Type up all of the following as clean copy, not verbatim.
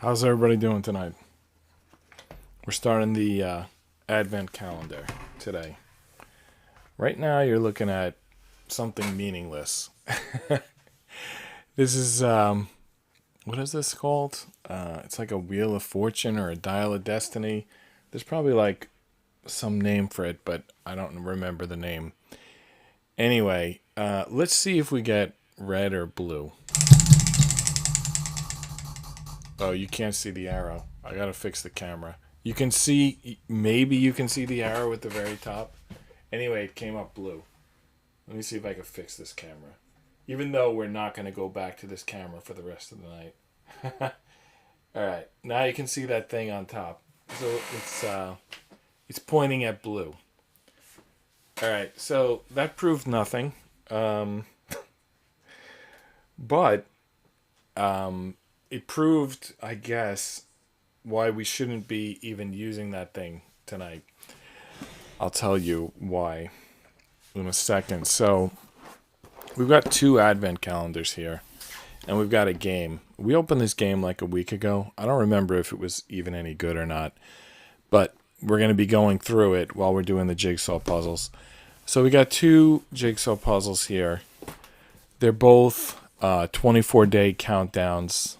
How's everybody doing tonight? We're starting the Advent calendar today. Right now, you're looking at something meaningless. This is, what is this called? It's like a Wheel of Fortune or a Dial of Destiny. There's probably like some name for it, but I don't remember the name. Anyway, let's see if we get red or blue. Oh, you can't see the arrow. I gotta fix the camera. You can see, maybe you can see the arrow at the very top. Anyway, it came up blue. Let me see if I can fix this camera. Even though we're not gonna go back to this camera for the rest of the night. Alright, now you can see that thing on top. So it's pointing at blue. Alright, so that proved nothing. But it proved, I guess, why we shouldn't be even using that thing tonight. I'll tell you why in a second. So, we've got two advent calendars here, and we've got a game. We opened this game like a week ago. I don't remember if it was even any good or not, but we're going to be going through it while we're doing the jigsaw puzzles. So, we got two jigsaw puzzles here. They're both 24-day countdowns.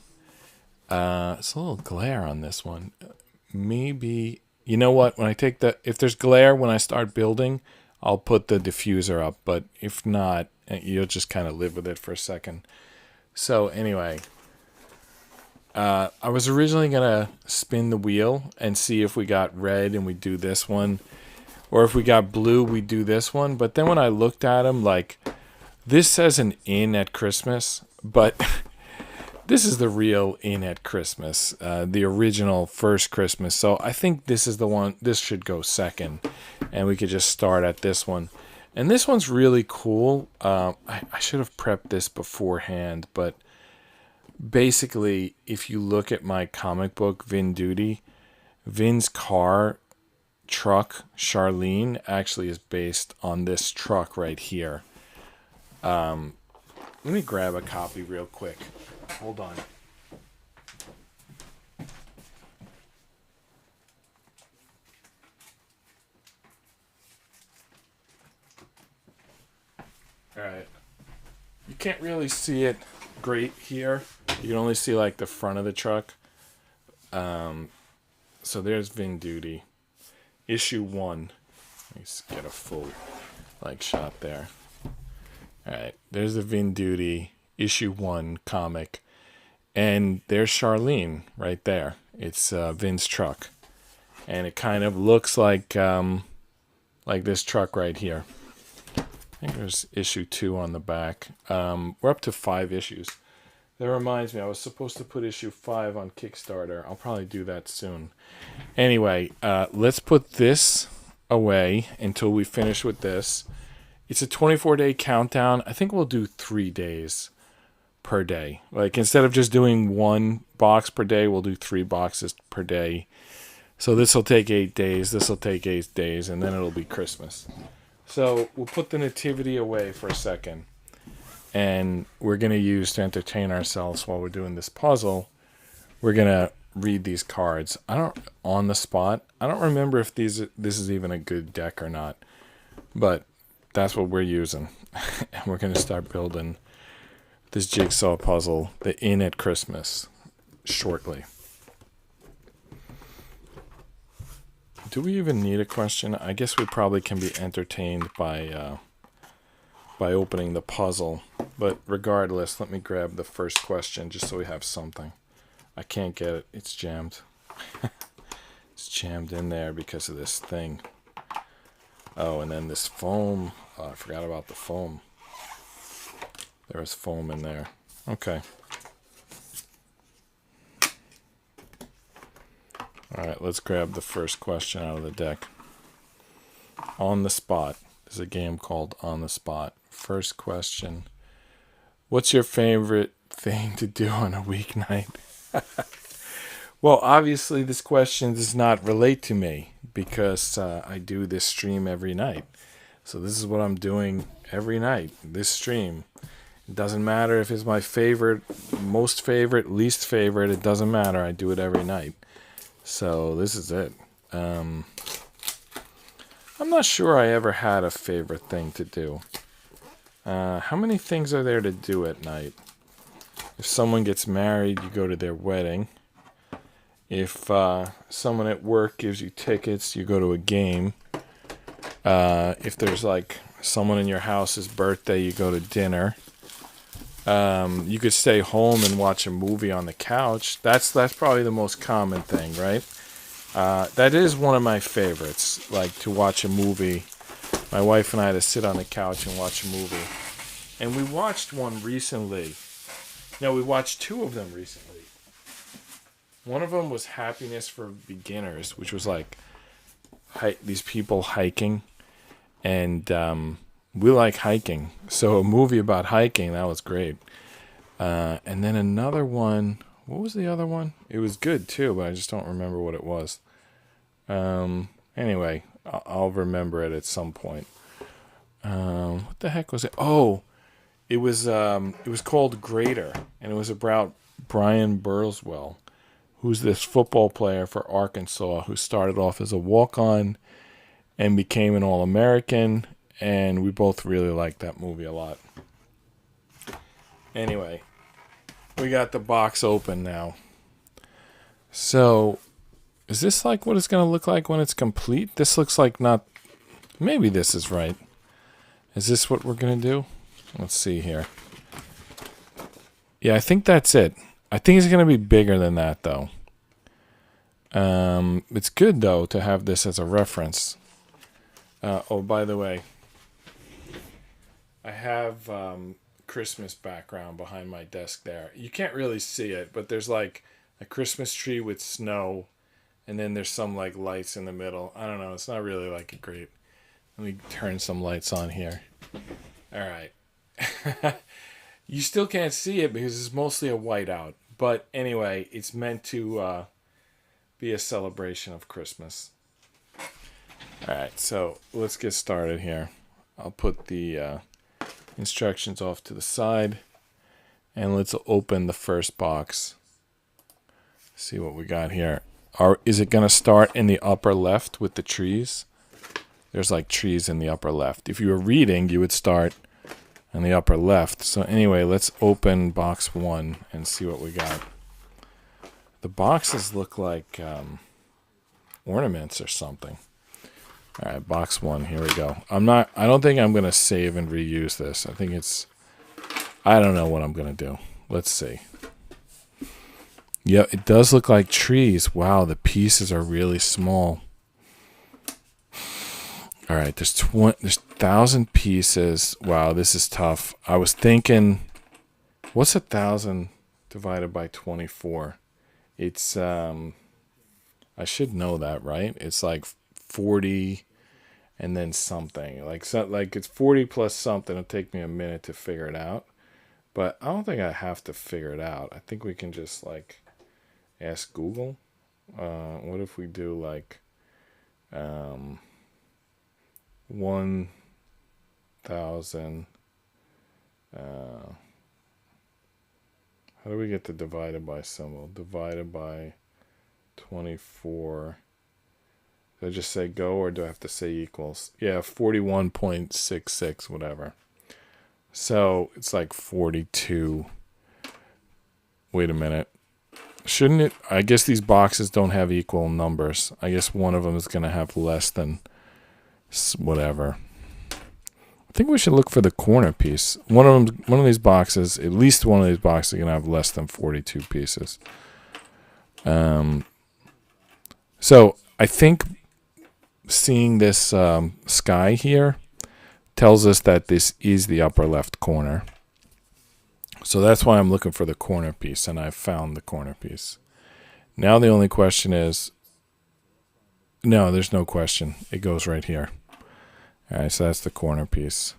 It's a little glare on this one. Maybe, you know what? When I take if there's glare when I start building, I'll put the diffuser up. But if not, you'll just kind of live with it for a second. So anyway, I was originally going to spin the wheel and see if we got red and we do this one. Or if we got blue, we do this one. But then when I looked at them, like, this says an in at Christmas, but this is the real in at Christmas, the original first Christmas. So I think this is the one, this should go second, and we could just start at this one. And this one's really cool. I should have prepped this beforehand, but basically, if you look at my comic book, Vin Duty, Vin's truck, Charlene, actually is based on this truck right here. Let me grab a copy real quick. Hold on. Alright. You can't really see it great here. You can only see like the front of the truck. So there's Vin Duty. Issue 1. Let's get a full shot there. Alright, there's the Vin Duty issue 1 comic. And there's Charlene right there. It's Vin's truck. And it kind of looks like this truck right here. I think there's issue 2 on the back. We're up to 5 issues. That reminds me, I was supposed to put issue 5 on Kickstarter. I'll probably do that soon. Anyway, let's put this away until we finish with this. It's a 24-day countdown. I think we'll do 3 days per day. Like, instead of just doing 1 box per day, we'll do 3 boxes per day. So this will take 8 days. This will take 8 days, and then it'll be Christmas. So we'll put the nativity away for a second. And we're going to use to entertain ourselves while we're doing this puzzle. We're going to read these cards. On the spot. I don't remember if this is even a good deck or not. But that's what we're using. And we're going to start building this jigsaw puzzle, the in at Christmas, shortly. Do we even need a question? I guess we probably can be entertained by opening the puzzle. But regardless, let me grab the first question just so we have something. I can't get it. It's jammed. It's jammed in there because of this thing. Oh, and then this foam. Oh, I forgot about the foam. There was foam in there. Okay. Alright, let's grab the first question out of the deck. On the Spot. There's a game called On the Spot. First question. What's your favorite thing to do on a weeknight? Well, obviously this question does not relate to me because I do this stream every night. So this is what I'm doing every night, this stream. It doesn't matter if it's my favorite, most favorite, least favorite. It doesn't matter. I do it every night. So this is it. I'm not sure I ever had a favorite thing to do. How many things are there to do at night? If someone gets married, you go to their wedding. If someone at work gives you tickets, you go to a game. If there's like someone in your house's birthday, you go to dinner. You could stay home and watch a movie on the couch. That's probably the most common thing, right? That is one of my favorites, like to watch a movie. My wife and I to sit on the couch and watch a movie. And we watched one recently. No, we watched two of them recently. One of them was Happiness for Beginners, which was like these people hiking. And we like hiking. So a movie about hiking, that was great. And then another one, what was the other one? It was good too, but I just don't remember what it was. Anyway, I'll remember it at some point. What the heck was it? Oh, it was called Greater, and it was about Brian Burlswell, who's this football player for Arkansas who started off as a walk-on and became an All-American, and we both really liked that movie a lot. Anyway, we got the box open now. So, is this like what it's going to look like when it's complete? This looks like not... Maybe this is right. Is this what we're going to do? Let's see here. Yeah, I think that's it. I think it's going to be bigger than that, though. It's good, though, to have this as a reference. Oh, by the way, I have Christmas background behind my desk there. You can't really see it, but there's like a Christmas tree with snow, and then there's some like lights in the middle. I don't know. It's not really like a great... Let me turn some lights on here. All right. You still can't see it because it's mostly a whiteout. But anyway, it's meant to be a celebration of Christmas. All right, so let's get started here. I'll put the instructions off to the side, and let's open the first box. See what we got here. Is it going to start in the upper left with the trees? There's like trees in the upper left. If you were reading, you would start in the upper left. So anyway, let's open box 1 and see what we got. The boxes look like ornaments or something. All right, box 1, here we go. I don't think I'm going to save and reuse this. I don't know what I'm going to do. Let's see. Yeah, it does look like trees. Wow, the pieces are really small. All right, there's 1,000 pieces. Wow, this is tough. I was thinking, what's 1,000 divided by 24? It's I should know that, right? It's like 40 and then something. Like it's 40 plus something. It'll take me a minute to figure it out. But I don't think I have to figure it out. I think we can just like ask Google. What if we do like 1,000 how do we get the divided by symbol? Divided by 24. Do I just say go, or do I have to say equals? Yeah, 41.66, whatever. So it's like 42. Wait a minute. Shouldn't it? I guess these boxes don't have equal numbers. I guess one of them is going to have less than whatever. I think we should look for the corner piece. One of these boxes, at least one of these boxes, is going to have less than 42 pieces. So I think seeing this sky here tells us that this is the upper left corner. So that's why I'm looking for the corner piece, and I've found the corner piece. Now the only question is, no, there's no question. It goes right here. All right, so that's the corner piece.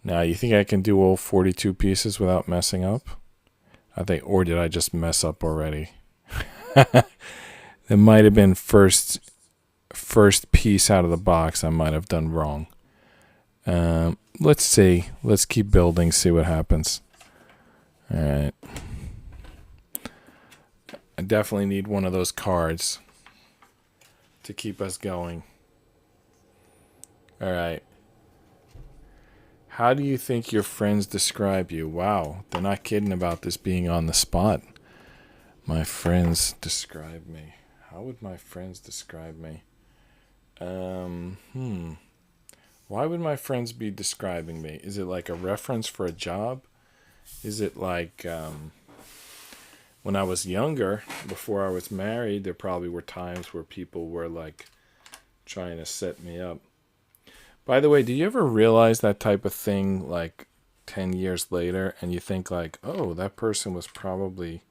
Now, you think I can do all 42 pieces without messing up? Or did I just mess up already? It might have been first piece out of the box I might have done wrong. Let's see. Let's keep building, see what happens. All right. I definitely need one of those cards to keep us going. All right. How do you think your friends describe you? Wow, they're not kidding about this being on the spot. My friends describe me. How would my friends describe me? Why would my friends be describing me? Is it like a reference for a job? Is it like when I was younger, before I was married, there probably were times where people were like trying to set me up. By the way, do you ever realize that type of thing like 10 years later and you think like, oh, that person was probably...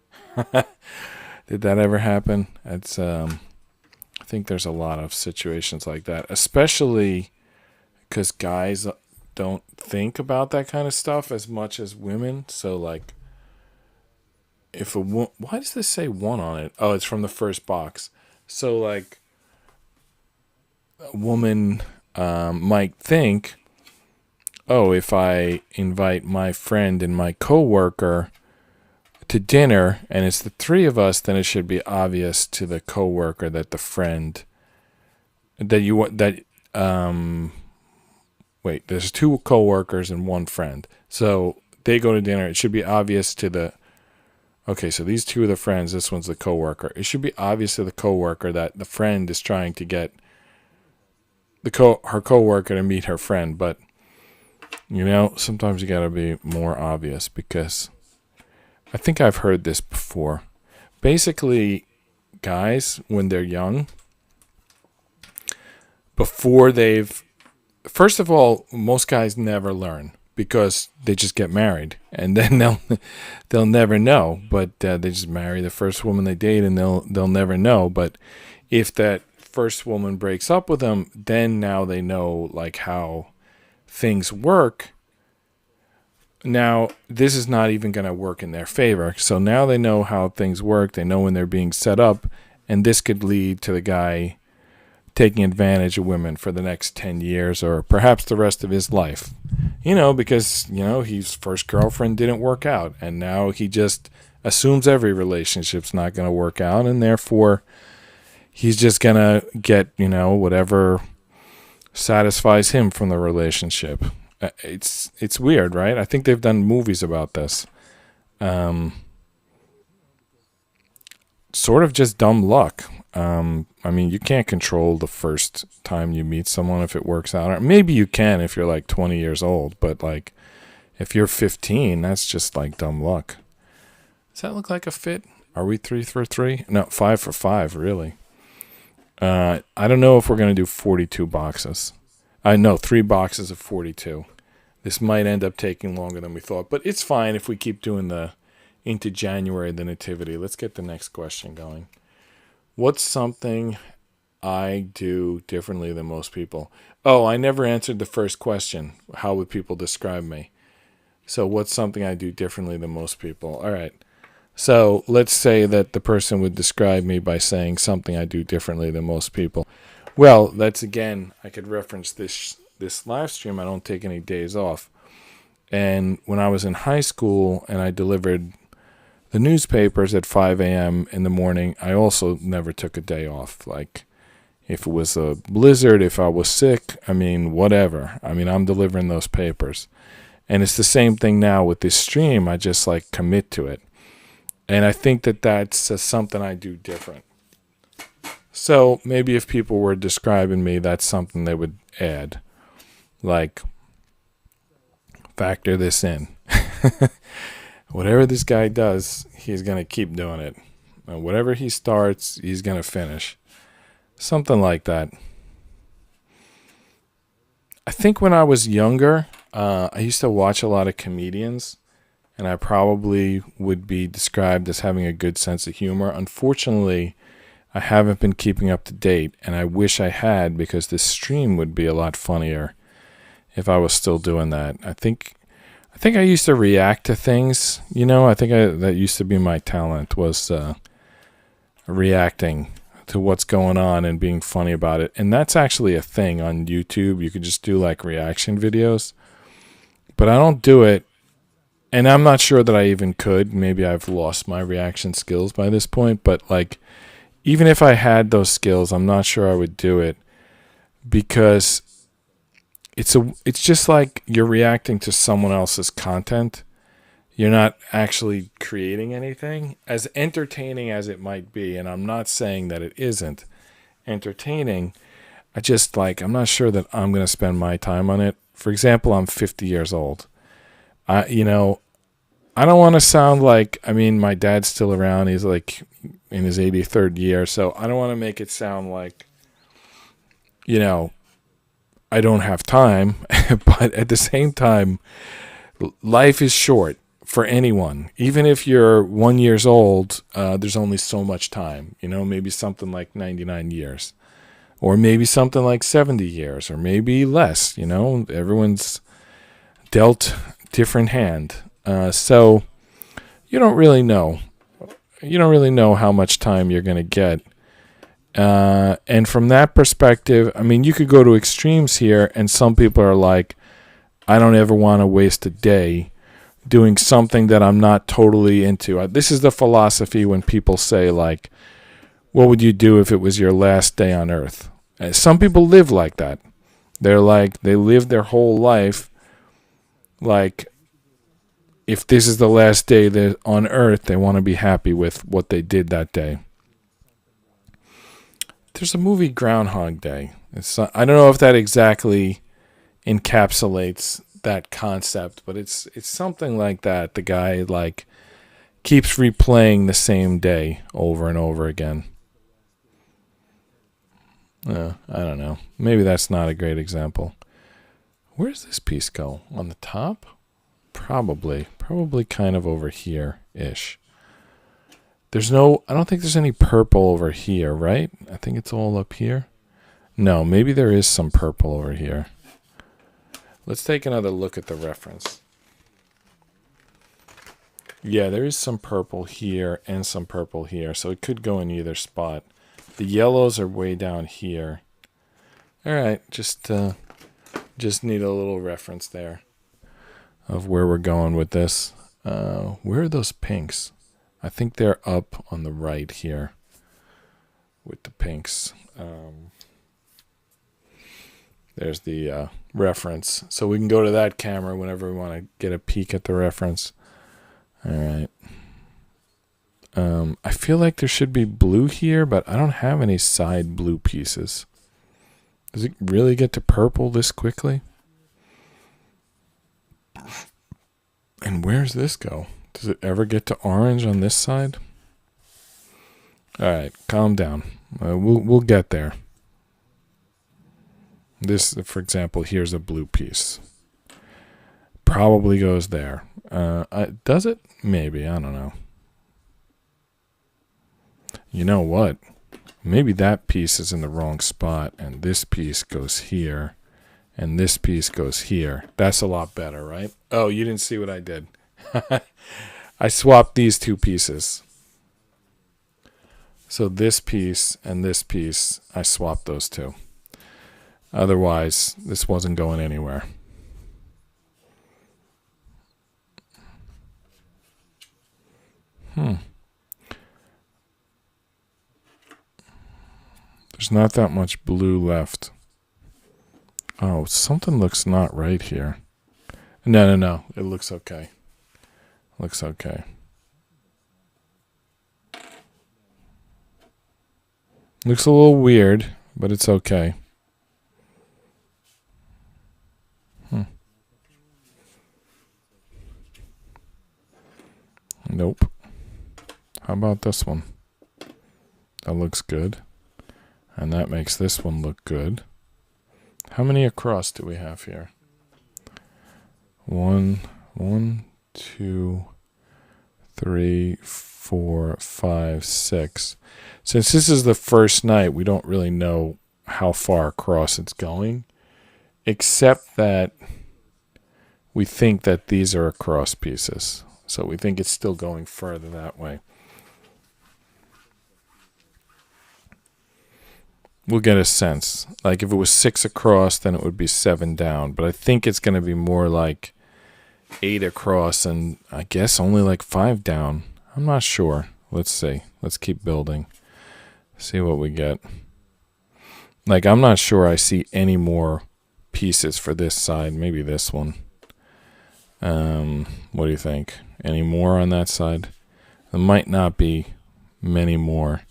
Did that ever happen? It's I think there's a lot of situations like that, especially because guys don't think about that kind of stuff as much as women. So like, if why does this say one on it? Oh, it's from the first box. So like, a woman might think, oh, if I invite my friend and my coworker to dinner and it's the three of us, then it should be obvious to the coworker that the friend that you want that wait, there's two coworkers and one friend. So they go to dinner. It should be obvious to the okay, so these two are the friends, this one's the coworker. It should be obvious to the coworker that the friend is trying to get her coworker to meet her friend, but sometimes you got to be more obvious because I think I've heard this before. Basically, guys, when they're young, first of all, most guys never learn because they just get married and then they'll never know. But they just marry the first woman they date and they'll never know. But if that first woman breaks up with them, then now they know like how things work. Now, this is not even going to work in their favor. So now they know how things work. They know when they're being set up. And this could lead to the guy taking advantage of women for the next 10 years or perhaps the rest of his life. Because, his first girlfriend didn't work out. And now he just assumes every relationship's not going to work out. And therefore, he's just going to get, whatever satisfies him from the relationship. It's weird, right? I think they've done movies about this. Sort of just dumb luck. You can't control the first time you meet someone if it works out. Or maybe you can if you're like 20 years old, but like if you're 15, that's just like dumb luck. Does that look like a fit? Are we 3 for 3? No, 5 for 5, really. I don't know if we're going to do 42 boxes. I know 3 boxes of 42. This might end up taking longer than we thought, but it's fine if we keep doing into January, the nativity. Let's get the next question going. What's something I do differently than most people? Oh, I never answered the first question. How would people describe me? So what's something I do differently than most people? All right. So let's say that the person would describe me by saying something I do differently than most people. Well, that's again, I could reference this live stream. I don't take any days off. And when I was in high school and I delivered the newspapers at 5 a.m. in the morning, I also never took a day off. Like if it was a blizzard, if I was sick, whatever. I'm delivering those papers. And it's the same thing now with this stream. I just like commit to it. And I think that that's something I do different. So maybe if people were describing me, that's something they would add. Like, factor this in. Whatever this guy does, he's going to keep doing it. And whatever he starts, he's going to finish. Something like that. I think when I was younger, I used to watch a lot of comedians. And I probably would be described as having a good sense of humor. Unfortunately, I haven't been keeping up to date, and I wish I had because this stream would be a lot funnier if I was still doing that. I think I used to react to things. I think that used to be my talent was reacting to what's going on and being funny about it. And that's actually a thing on YouTube. You could just do like reaction videos. But I don't do it. And I'm not sure that I even could. Maybe I've lost my reaction skills by this point. But like, even if I had those skills, I'm not sure I would do it, because it's just like you're reacting to someone else's content. You're not actually creating anything. As entertaining as it might be, and I'm not saying that it isn't entertaining, I'm not sure that I'm going to spend my time on it. For example, I'm 50 years old. I don't want to sound like, my dad's still around. He's like in his 83rd year. So I don't want to make it sound like, I don't have time. But at the same time, life is short for anyone. Even if you're 1 year old, there's only so much time. Maybe something like 99 years. Or maybe something like 70 years. Or maybe less. Everyone's dealt different hand. So you don't really know. You don't really know how much time you're going to get. And from that perspective, you could go to extremes here, and some people are like, I don't ever want to waste a day doing something that I'm not totally into. This is the philosophy when people say, like, what would you do if it was your last day on earth? Some people live like that. They're like, they live their whole life like, if this is the last day on earth, they want to be happy with what they did that day. There's a movie, Groundhog Day. I don't know if that exactly encapsulates that concept, but it's something like that. The guy like keeps replaying the same day over and over again. I don't know. Maybe that's not a great example. Where does this piece go? On the top? Probably kind of over here-ish. I don't think there's any purple over here, right? I think it's all up here. No, maybe there is some purple over here. Let's take another look at the reference. Yeah, there is some purple here and some purple here, so it could go in either spot. The yellows are way down here. All right, just need a little reference there of where we're going with this. Where are those pinks? I think they're up on the right here with the pinks. There's the reference. So we can go to that camera whenever we want to get a peek at the reference. All right. I feel like there should be blue here, but I don't have any side blue pieces. Does it really get to purple this quickly? And where's this go? Does it ever get to orange on this side? All right, calm down. We'll get there. This, for example, here's a blue piece. Probably goes there. Does it? Maybe. I don't know. You know what? Maybe that piece is in the wrong spot, and this piece goes here, and this piece goes here. That's a lot better, right? Oh, you didn't see what I did. I swapped these two pieces. So this piece and this piece, I swapped those two. Otherwise, this wasn't going anywhere. There's not that much blue left. Oh, something looks not right here. No. It looks okay. Looks okay. Looks a little weird, but it's okay. Nope. How about this one? That looks good. And that makes this one look good. How many across do we have here? 1, 2, 3, 4, 5, 6. Since this is the first night, we don't really know how far across it's going, except that we think that these are across pieces. So we think it's still going further that way. we'll get a sense. Like if it was 6 across, then it would be 7 down. But I think it's going to be more like 8 across and I guess only like 5 down. I'm not sure. Let's see. Let's keep building. See what we get. Like I'm not sure I see any more pieces for this side. Maybe this one. What do you think? Any more on that side? There might not be many more.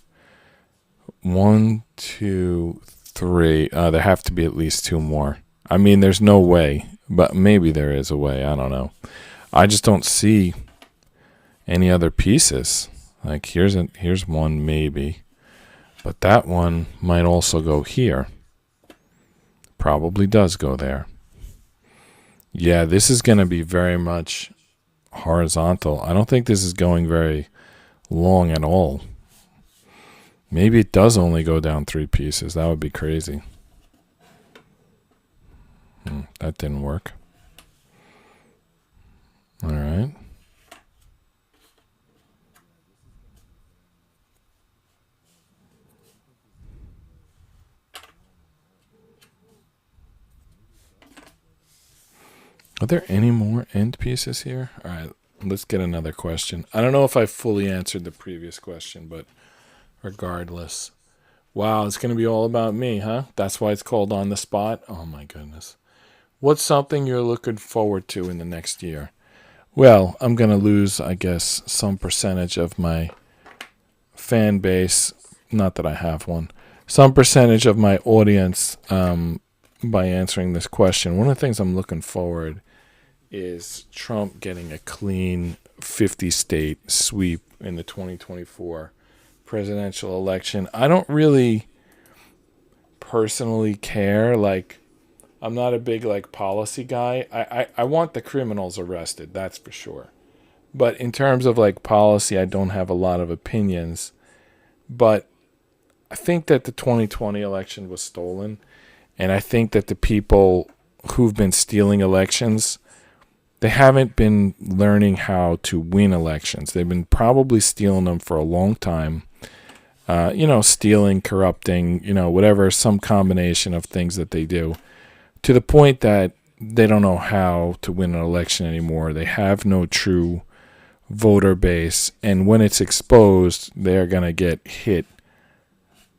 1, 2, 3. There have to be at least 2 more. I mean, there's no way, but maybe there is a way. I don't know. I just don't see any other pieces. Like here's one maybe, but that one might also go here. Probably does go there. Yeah, this is going to be very much horizontal. I don't think this is going very long at all. Maybe it does only go down 3 pieces. That would be crazy. That didn't work. All right. Are there any more end pieces here? All right, let's get another question. I don't know if I fully answered the previous question, but regardless. Wow, it's going to be all about me, huh? That's why it's called On the Spot? Oh my goodness. What's something you're looking forward to in the next year? Well, I'm going to lose, I guess, some percentage of my fan base. Not that I have one. Some percentage of my audience by answering this question. One of the things I'm looking forward is Trump getting a clean 50-state sweep in the 2024 presidential election. I don't really personally care. Like, I'm not a big like policy guy. I want the criminals arrested, that's for sure. But in terms of like policy, I don't have a lot of opinions. But I think that the 2020 election was stolen. And I think that the people who've been stealing elections, they haven't been learning how to win elections. They've been probably stealing them for a long time. Stealing, corrupting, whatever, some combination of things that they do, to the point that they don't know how to win an election anymore. They have no true voter base. And when it's exposed, they're going to get hit,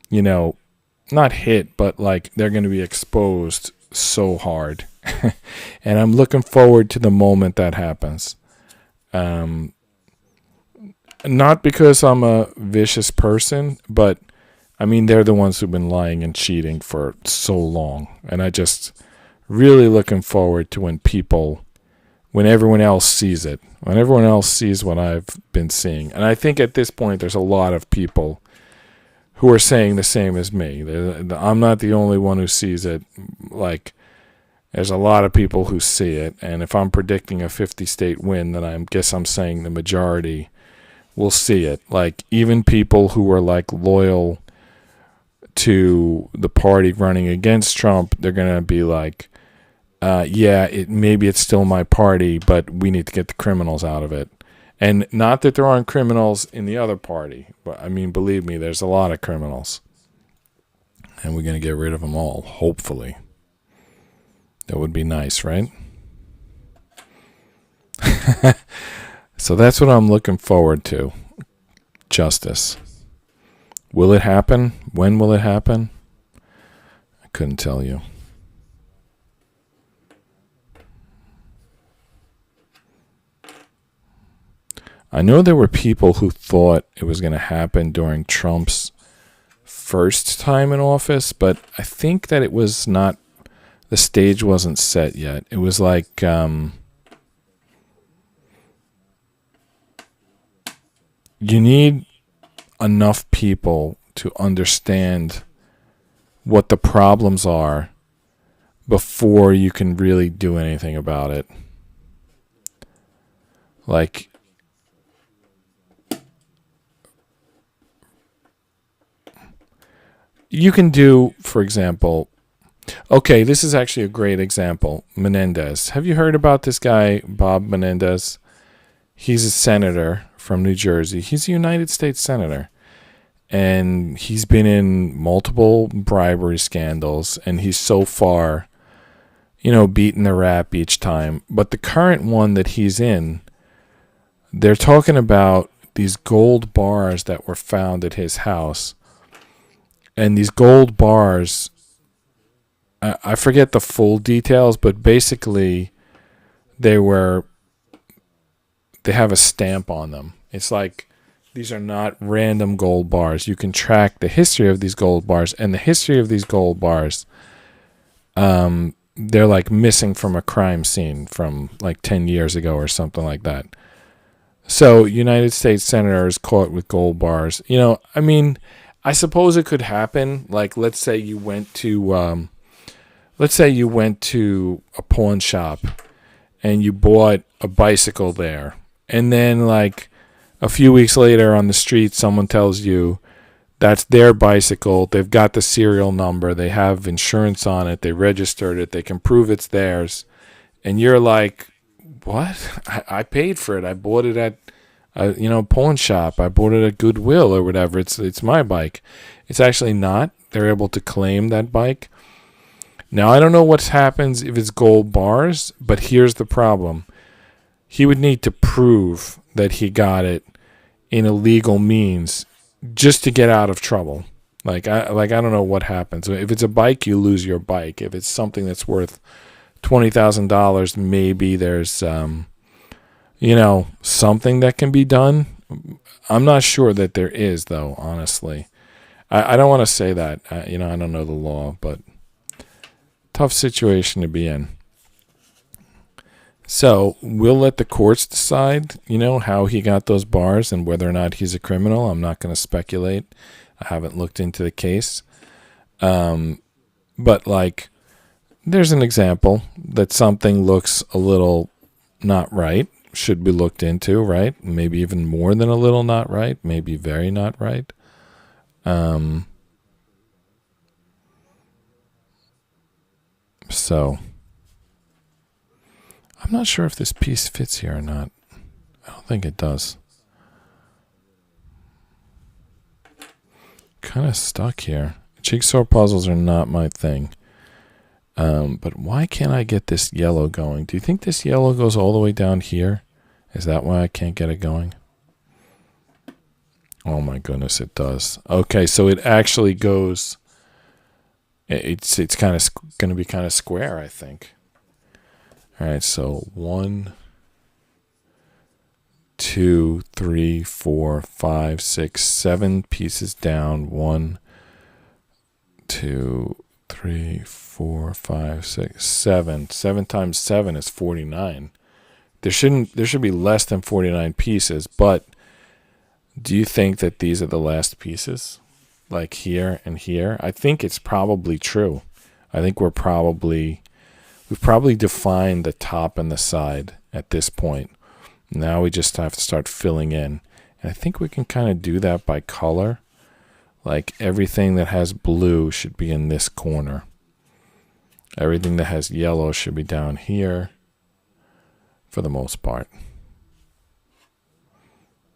not hit, but like they're going to be exposed so hard. And I'm looking forward to the moment that happens. Not because I'm a vicious person, but I mean, they're the ones who've been lying and cheating for so long. And I just really looking forward to when everyone else sees it, when everyone else sees what I've been seeing. And I think at this point, there's a lot of people who are saying the same as me. I'm not the only one who sees it. Like, there's a lot of people who see it. And if I'm predicting a 50-state win, then I guess I'm saying the majority will see it. Like, even people who are like loyal to the party running against Trump, they're going to be like, maybe it's still my party, but we need to get the criminals out of it. And not that there aren't criminals in the other party, but I mean, believe me, there's a lot of criminals. And we're going to get rid of them all, hopefully. That would be nice, right? So that's what I'm looking forward to. Justice. Will it happen? When will it happen? I couldn't tell you. I know there were people who thought it was going to happen during Trump's first time in office, but I think that it was not, the stage wasn't set yet. It was like, you need enough people to understand what the problems are before you can really do anything about it. Like, you can do, for example, okay, this is actually a great example. Menendez. Have you heard about this guy, Bob Menendez? He's a senator from New Jersey. He's a United States senator. and he's been in multiple bribery scandals, and he's so far, beaten the rap each time. But the current one that he's in, they're talking about these gold bars that were found at his house. And these gold bars, I forget the full details, but basically they have a stamp on them. It's like these are not random gold bars. You can track the history of these gold bars, and the history of these gold bars, they're like missing from a crime scene from like 10 years ago or something like that. So United States Senator is caught with gold bars. I suppose it could happen. Like, let's say you went to a pawn shop and you bought a bicycle there, and then like a few weeks later on the street, someone tells you that's their bicycle. They've got the serial number. They have insurance on it. They registered it. They can prove it's theirs. And you're like, what? I paid for it. I bought it at a pawn shop. I bought it at Goodwill or whatever. It's my bike. It's actually not. They're able to claim that bike. Now, I don't know what happens if it's gold bars, but here's the problem. He would need to prove that he got it in a legal means just to get out of trouble. I don't know what happens. If it's a bike, you lose your bike. If it's something that's worth $20,000, maybe there's something that can be done. I'm not sure that there is, though, honestly. I don't want to say that. I don't know the law, but tough situation to be in. So we'll let the courts decide, how he got those bars and whether or not he's a criminal. I'm not going to speculate. I haven't looked into the case. But there's an example that something looks a little not right, should be looked into, right? Maybe even more than a little not right, maybe very not right. So I'm not sure if this piece fits here or not. I don't think it does. Kind of stuck here. Jigsaw puzzles are not my thing. But why can't I get this yellow going? Do you think this yellow goes all the way down here? Is that why I can't get it going? Oh my goodness, it does. Okay, so it actually goes. It's kind of going to be kind of square, I think. All right, so 1, 2, 3, 4, 5, 6, 7 pieces down. 1, 2, 3, 4, 5, 6, 7. 7 times 7 is 49. There should be less than 49 pieces, but do you think that these are the last pieces? Like here and here? I think it's probably true. I think we've probably defined the top and the side at this point. Now we just have to start filling in. And I think we can kind of do that by color. Like everything that has blue should be in this corner. Everything that has yellow should be down here for the most part.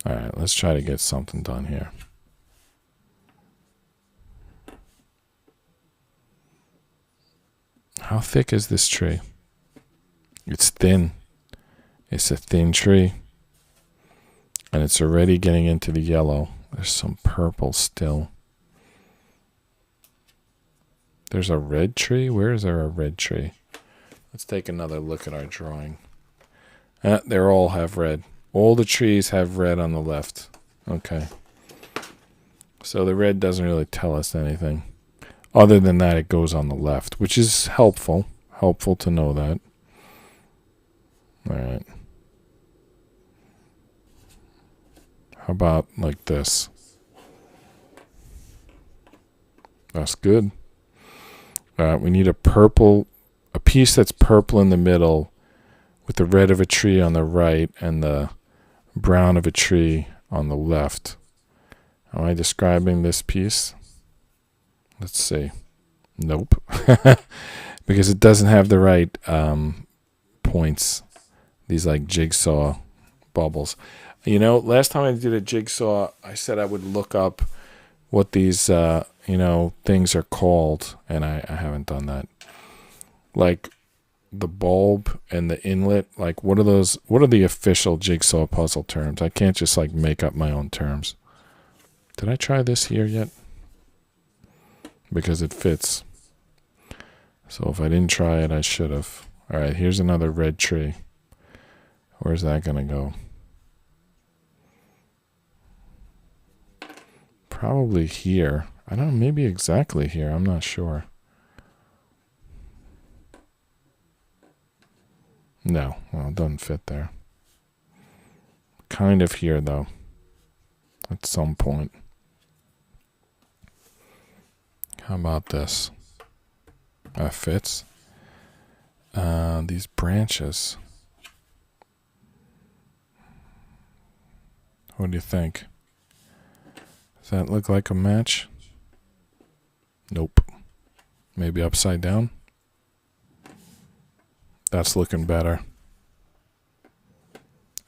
All right, let's try to get something done here. How thick is this tree? It's thin. It's a thin tree. And it's already getting into the yellow. There's some purple still. There's a red tree? Where is there a red tree? Let's take another look at our drawing. They all have red. All the trees have red on the left. Okay. So the red doesn't really tell us anything. Other than that, it goes on the left, which is helpful. Helpful to know that. All right. How about like this? That's good. We need a piece that's purple in the middle with the red of a tree on the right and the brown of a tree on the left. Am I describing this piece? Let's see. Nope. Because it doesn't have the right points. These like jigsaw bubbles. Last time I did a jigsaw, I said I would look up what these, things are called, and I haven't done that. Like the bulb and the inlet, like what are those? What are the official Jigsaw puzzle terms? I can't just like make up my own terms. Did I try this here yet? Because it fits. So if I didn't try it, I should have. All right, here's another red tree. Where's that going to go? Probably here. I don't know, maybe exactly here. I'm not sure. No, well, it doesn't fit there. Kind of here, though. At some point. How about this? That fits. These branches. What do you think? Does that look like a match? Nope. Maybe upside down? That's looking better.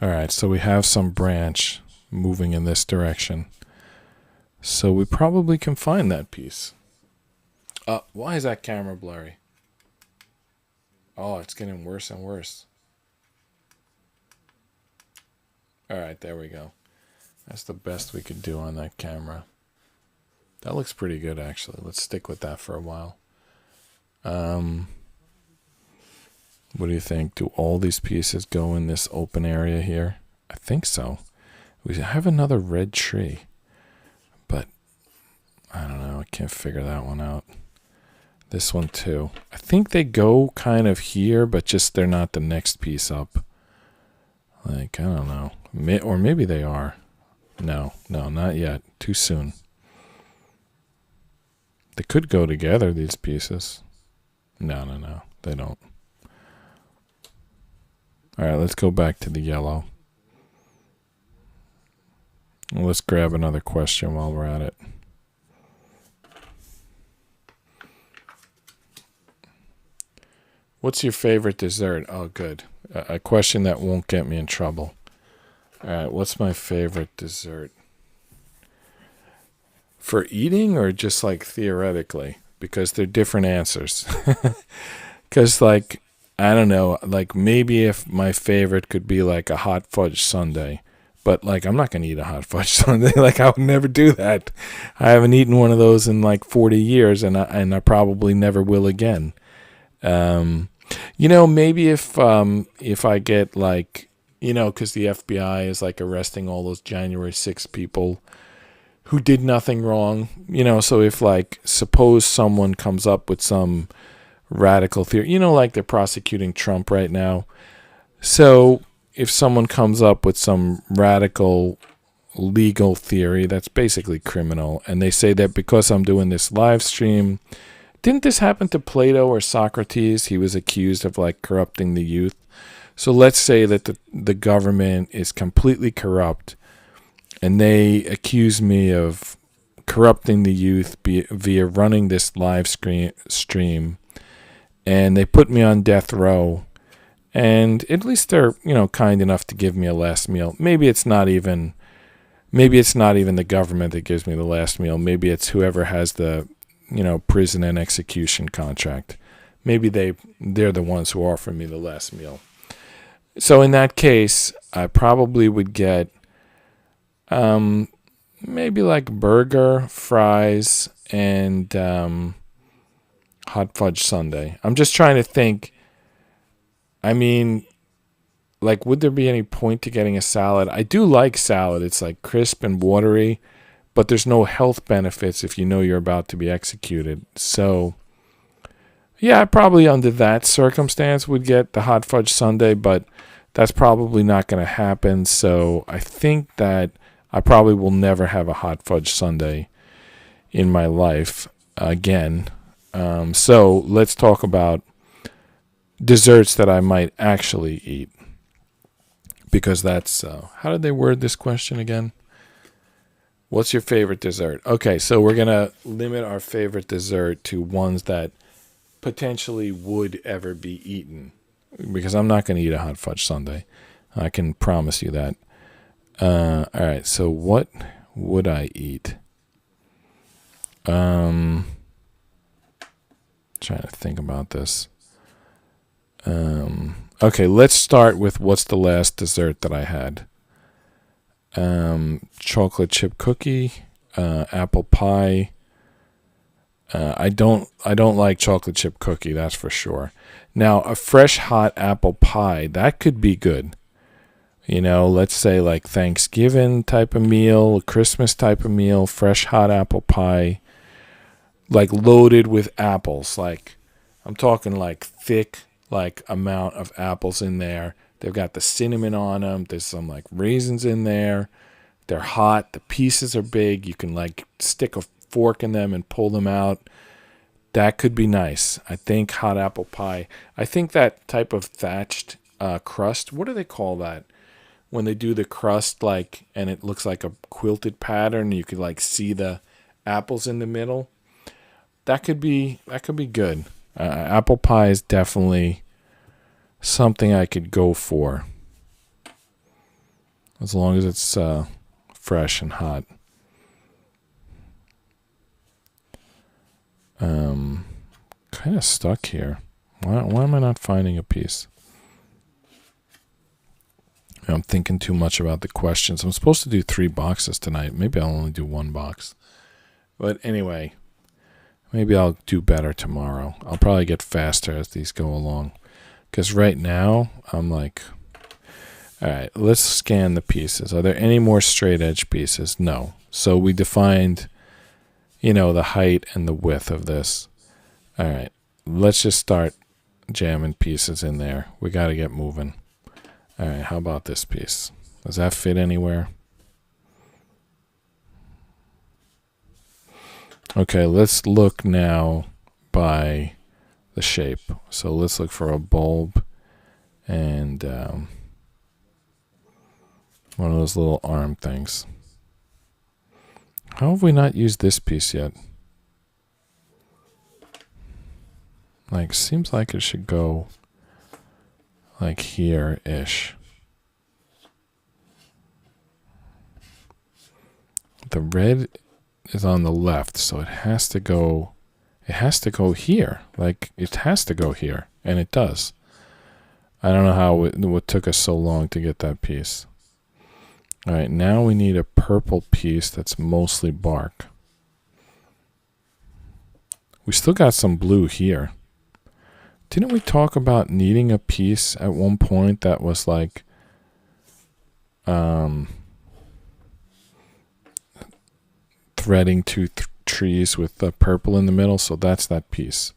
Alright, so we have some branch moving in this direction. So we probably can find that piece. Why is that camera blurry? Oh, it's getting worse and worse. Alright, there we go. That's the best we could do on that camera. That looks pretty good, actually. Let's stick with that for a while. What do you think? Do all these pieces go in this open area here? I think so. We have another red tree. But, I don't know. I can't figure that one out. This one, too. I think they go kind of here, but just they're not the next piece up. Like, I don't know. Or maybe they are. No, not yet. Too soon. They could go together, these pieces. No. They don't. Alright, let's go back to the yellow. Let's grab another question while we're at it. What's your favorite dessert? Oh, good. A question that won't get me in trouble. Alright, what's my favorite dessert? For eating or just like theoretically? Because they're different answers. Because like, I don't know, like maybe if my favorite could be like a hot fudge sundae. But like, I'm not going to eat a hot fudge sundae. Like, I would never do that. I haven't eaten one of those in like 40 years, and I probably never will again. Maybe if I get like, because the FBI is like arresting all those January 6th people who did nothing wrong, so if like, suppose someone comes up with some radical theory, like they're prosecuting Trump right now. So if someone comes up with some radical legal theory that's basically criminal, and they say that because I'm doing this live stream, didn't this happen to Plato or Socrates? He was accused of like corrupting the youth. So let's say that the government is completely corrupt, and they accuse me of corrupting the youth via running this live stream, and they put me on death row. And at least they're, kind enough to give me a last meal. Maybe it's not even the government that gives me the last meal. Maybe it's whoever has the, prison and execution contract. Maybe they're the ones who offer me the last meal. So in that case, I probably would get maybe like burger, fries, and hot fudge sundae. I'm just trying to think. I mean, like, would there be any point to getting a salad? I do like salad. It's like crisp and watery, but there's no health benefits if you know you're about to be executed. So, yeah, I probably under that circumstance would get the hot fudge sundae, but that's probably not going to happen. So I think that I probably will never have a hot fudge sundae in my life again. So let's talk about desserts that I might actually eat, because that's how did they word this question again? What's your favorite dessert? Okay, so we're gonna limit our favorite dessert to ones that potentially would ever be eaten, because I'm not gonna eat a hot fudge sundae. I can promise you that. All right, so what would I eat? Trying to think about this. Okay, let's start with what's the last dessert that I had. Chocolate chip cookie, apple pie. I don't like chocolate chip cookie, that's for sure. Now, a fresh hot apple pie, that could be good. You know, let's say like Thanksgiving type of meal, Christmas type of meal, fresh hot apple pie, like loaded with apples. Like I'm talking like thick, like amount of apples in there. They've got the cinnamon on them. There's some like raisins in there. They're hot. The pieces are big. You can like stick a fork in them and pull them out. That could be nice. I think hot apple pie. I think that type of thatched crust. What do they call that? When they do the crust like, and it looks like a quilted pattern. You could like see the apples in the middle. That could be good. Apple pie is definitely something I could go for, as long as it's fresh and hot. Kind of stuck here. Why am I not finding a piece? I'm thinking too much about the questions. I'm supposed to do 3 boxes tonight. Maybe I'll only do 1 box. But anyway, maybe I'll do better tomorrow. I'll probably get faster as these go along. Because right now, I'm like, all right, let's scan the pieces. Are there any more straight edge pieces? No. So we defined, the height and the width of this. All right, let's just start jamming pieces in there. We got to get moving. All right, how about this piece? Does that fit anywhere? Okay, let's look now by the shape. So let's look for a bulb and one of those little arm things. How have we not used this piece yet? Like, seems like it should go like here-ish. The red is on the left, so it has to go here. Like, it has to go here, and it does. I don't know how what took us so long to get that piece. All right, now we need a purple piece that's mostly bark. We still got some blue here. Didn't we talk about needing a piece at one point that was like threading 2 trees with the purple in the middle? So that's that piece.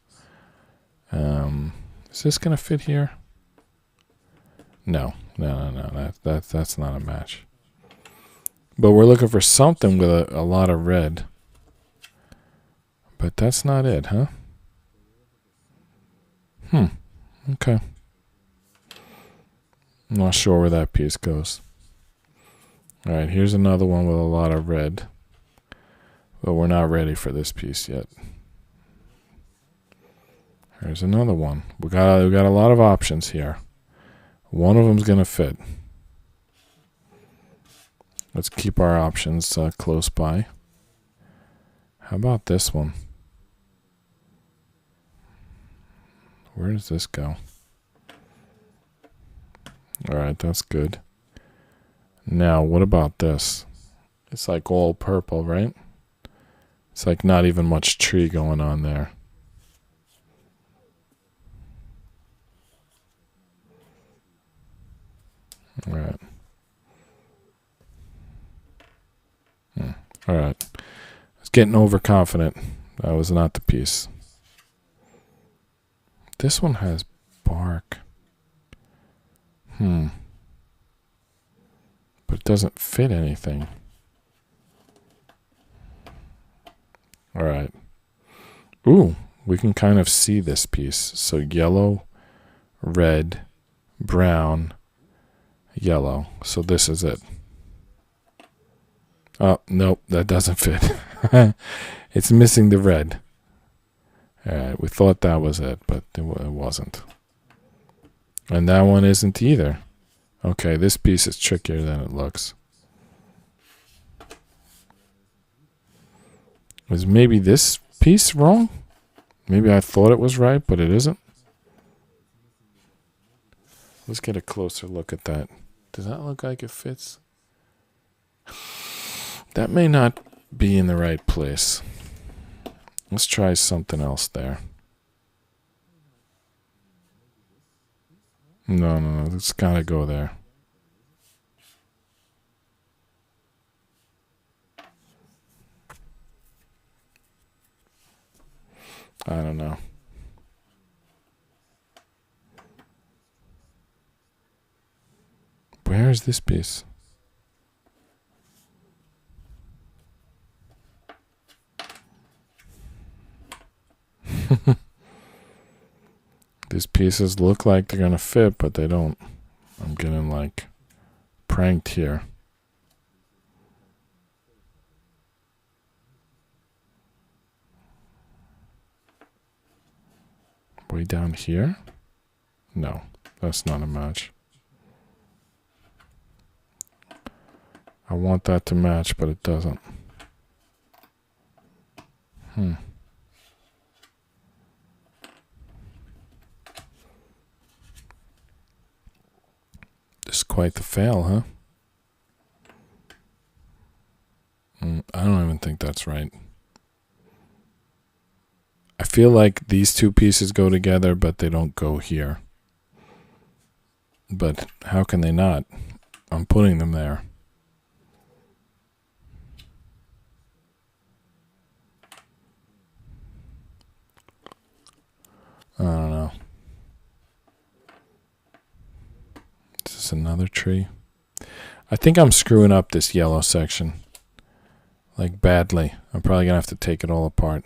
Is this gonna fit here? No. That's not a match. But we're looking for something with a lot of red. But that's not it, huh? Okay. I'm not sure where that piece goes. All right, here's another one with a lot of red. But we're not ready for this piece yet. Here's another one. We got a lot of options here. One of them's gonna fit. Let's keep our options close by. How about this one? Where does this go? All right, that's good. Now, what about this? It's like all purple, right? It's like not even much tree going on there. All right. All right. I was getting overconfident. That was not the piece. This one has bark. But it doesn't fit anything. All right. Ooh, we can kind of see this piece. So yellow, red, brown, yellow. So this is it. Oh, nope, that doesn't fit. It's missing the red. All right, we thought that was it, but it wasn't. And that one isn't either. Okay, this piece is trickier than it looks. Was maybe this piece wrong? Maybe I thought it was right, but it isn't. Let's get a closer look at that. Does that look like it fits? That may not be in the right place. Let's try something else there. No. It's got to go there. I don't know. Where is this piece? These pieces look like they're gonna fit, but they don't. I'm getting like pranked here. Way down here? No, that's not a match. I want that to match, but it doesn't. This is quite the fail, huh? I don't even think that's right. I feel like these two pieces go together, but they don't go here. But how can they not? I'm putting them there. I don't know. Is this another tree? I think I'm screwing up this yellow section. Like badly. I'm probably going to have to take it all apart.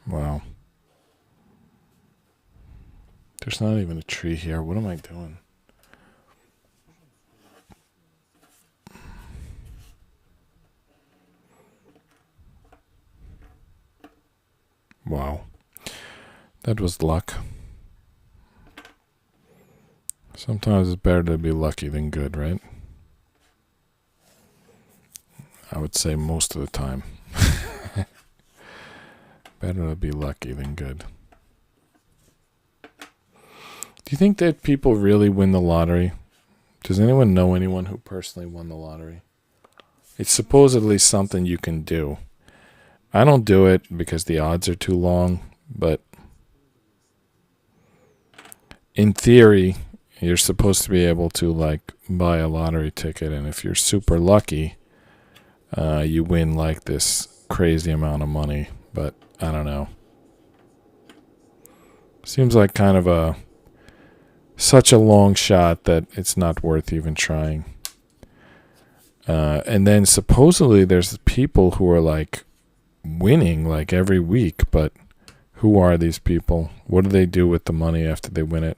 Wow. There's not even a tree here. What am I doing? Wow. That was luck. Sometimes it's better to be lucky than good, right? I would say most of the time. Better to be lucky than good. Do you think that people really win the lottery? Does anyone know anyone who personally won the lottery? It's supposedly something you can do. I don't do it because the odds are too long, but in theory, you're supposed to be able to like buy a lottery ticket, and if you're super lucky, you win like this crazy amount of money, but I don't know. Seems like kind of such a long shot that it's not worth even trying. And then supposedly there's people who are like winning like every week, but who are these people? What do they do with the money after they win it?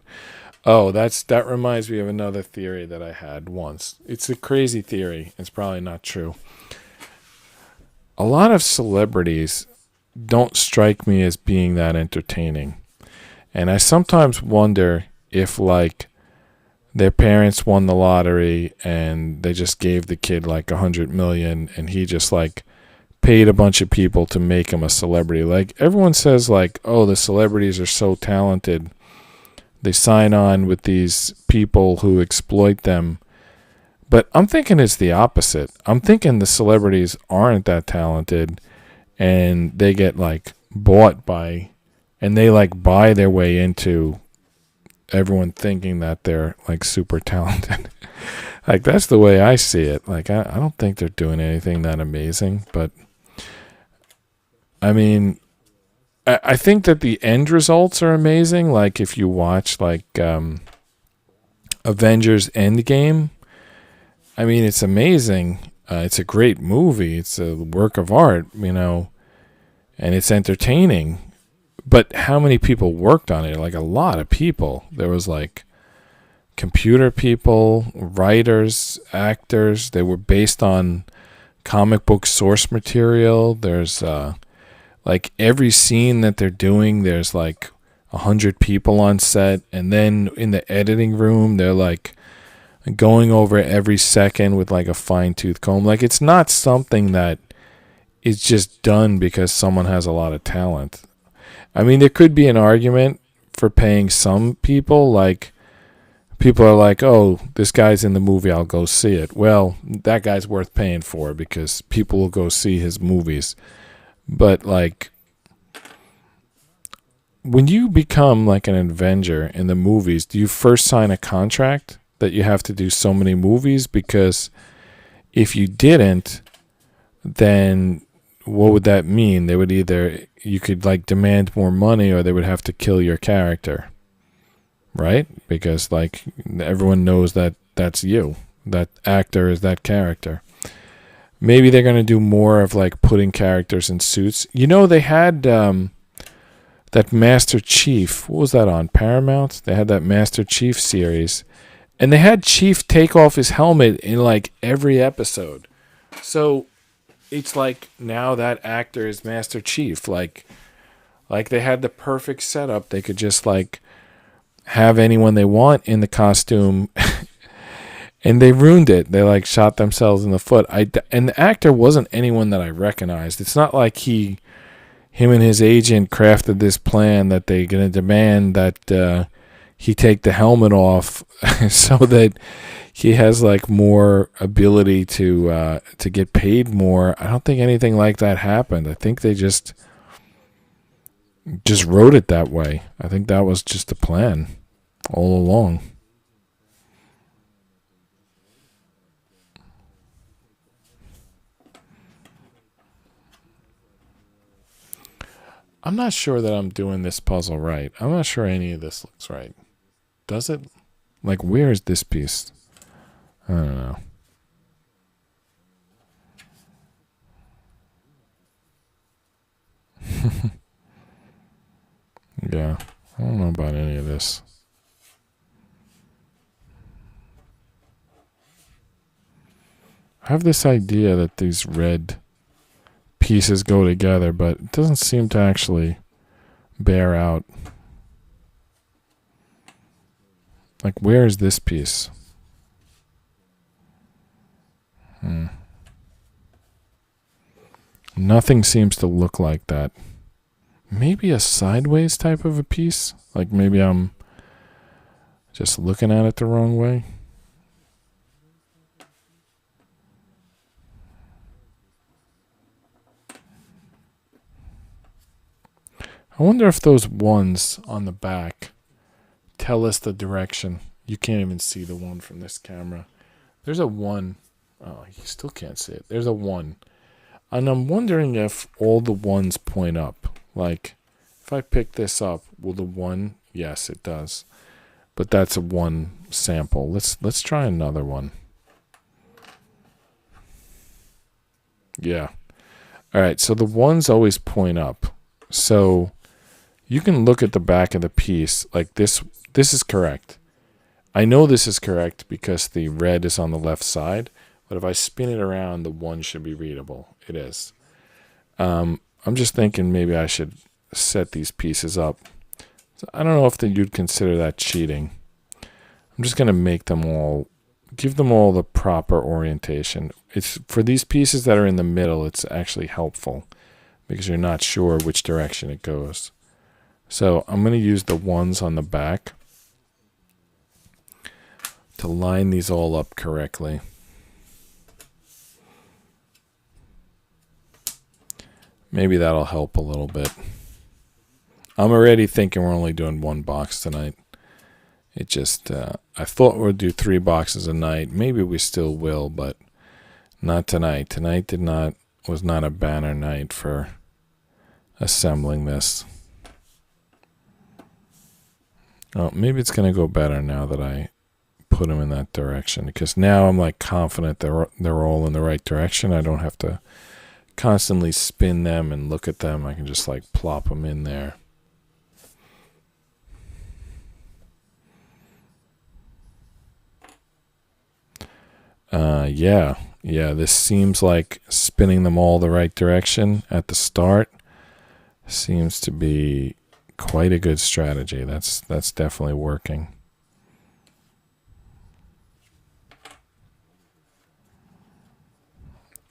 Oh, that reminds me of another theory that I had once. It's a crazy theory. It's probably not true. A lot of celebrities don't strike me as being that entertaining. And I sometimes wonder if like their parents won the lottery and they just gave the kid like $100 million and he just like paid a bunch of people to make him a celebrity. Like everyone says like, oh, the celebrities are so talented. They sign on with these people who exploit them. But I'm thinking it's the opposite. I'm thinking the celebrities aren't that talented and they get like bought by, and they like buy their way into everyone thinking that they're like super talented. Like that's the way I see it. Like I don't think they're doing anything that amazing, but I mean, I think that the end results are amazing. Like if you watch like Avengers Endgame, I mean, it's amazing. It's a great movie. It's a work of art, you know, and it's entertaining. But how many people worked on it? Like a lot of people. There was like computer people, writers, actors. They were based on comic book source material. There's like every scene that they're doing, there's like 100 people on set. And then in the editing room, they're like going over every second with like a fine-tooth comb. Like, it's not something that is just done because someone has a lot of talent. I mean, there could be an argument for paying some people. Like, people are like, oh, this guy's in the movie, I'll go see it. Well, that guy's worth paying for because people will go see his movies. But, like, when you become like an Avenger in the movies, do you first sign a contract that you have to do so many movies? Because if you didn't, then what would that mean? They would either, you could like demand more money, or they would have to kill your character, right? Because like everyone knows that that's you. That actor is that character. Maybe they're going to do more of like putting characters in suits. You know, they had that Master Chief. What was that on Paramount? They had that Master Chief series. And they had Chief take off his helmet in like every episode. So it's like now that actor is Master Chief. Like they had the perfect setup. They could just like have anyone they want in the costume. And they ruined it. They like shot themselves in the foot. And the actor wasn't anyone that I recognized. It's not like him and his agent crafted this plan that they're going to demand that he take the helmet off so that he has like more ability to get paid more. I don't think anything like that happened. I think they just wrote it that way. I think that was just the plan all along. I'm not sure that I'm doing this puzzle right. I'm not sure any of this looks right. Does it? Like, where is this piece? I don't know. Yeah, I don't know about any of this. I have this idea that these red pieces go together, but it doesn't seem to actually bear out. Like, where is this piece? Nothing seems to look like that. Maybe a sideways type of a piece? Like maybe I'm just looking at it the wrong way? I wonder if those ones on the back tell us the direction. You can't even see the one from this camera. There's a 1. Oh, you still can't see it. There's a 1. And I'm wondering if all the ones point up. Like, if I pick this up, will the 1? Yes, it does. But that's a 1 sample. Let's try another one. Yeah. All right, so the ones always point up. So you can look at the back of the piece like this. This is correct. I know this is correct because the red is on the left side. But if I spin it around, the 1 should be readable. It is. I'm just thinking maybe I should set these pieces up. So I don't know if you'd consider that cheating. I'm just going to make them all, give them all the proper orientation. It's for these pieces that are in the middle, it's actually helpful because you're not sure which direction it goes. So I'm going to use the ones on the back to line these all up correctly. Maybe that'll help a little bit. I'm already thinking we're only doing 1 box tonight. It just, I thought we'd do 3 boxes a night. Maybe we still will, but not tonight. Tonight was not a banner night for assembling this. Oh, maybe it's going to go better now that I put them in that direction, because now I'm like confident they're all in the right direction. I don't have to constantly spin them and look at them. I can just like plop them in there. Yeah, this seems like spinning them all the right direction at the start seems to be quite a good strategy. That's definitely working.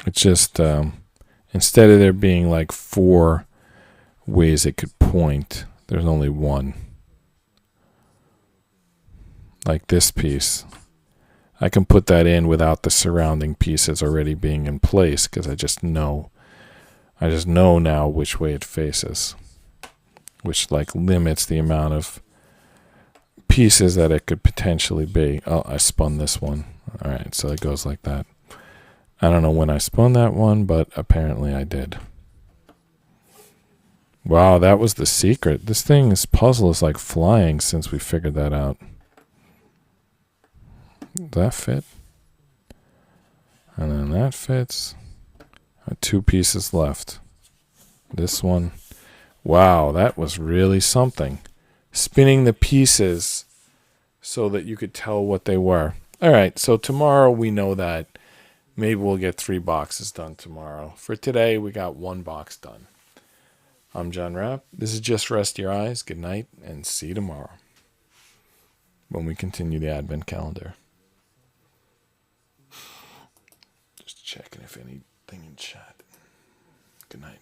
It's just instead of there being like 4 ways it could point, there's only one. Like this piece. I can put that in without the surrounding pieces already being in place because I just know now which way it faces, which like limits the amount of pieces that it could potentially be. Oh, I spun this one. All right, so it goes like that. I don't know when I spun that one, but apparently I did. Wow, that was the secret. This puzzle is like flying since we figured that out. Does that fit? And then that fits. 2 pieces left. This one. Wow, that was really something. Spinning the pieces so that you could tell what they were. All right, so tomorrow we know that maybe we'll get 3 boxes done tomorrow. For today, we got 1 box done. I'm John Rapp. This is Just Rest Your Eyes. Good night, and see you tomorrow when we continue the Advent calendar. Just checking if anything in chat. Good night.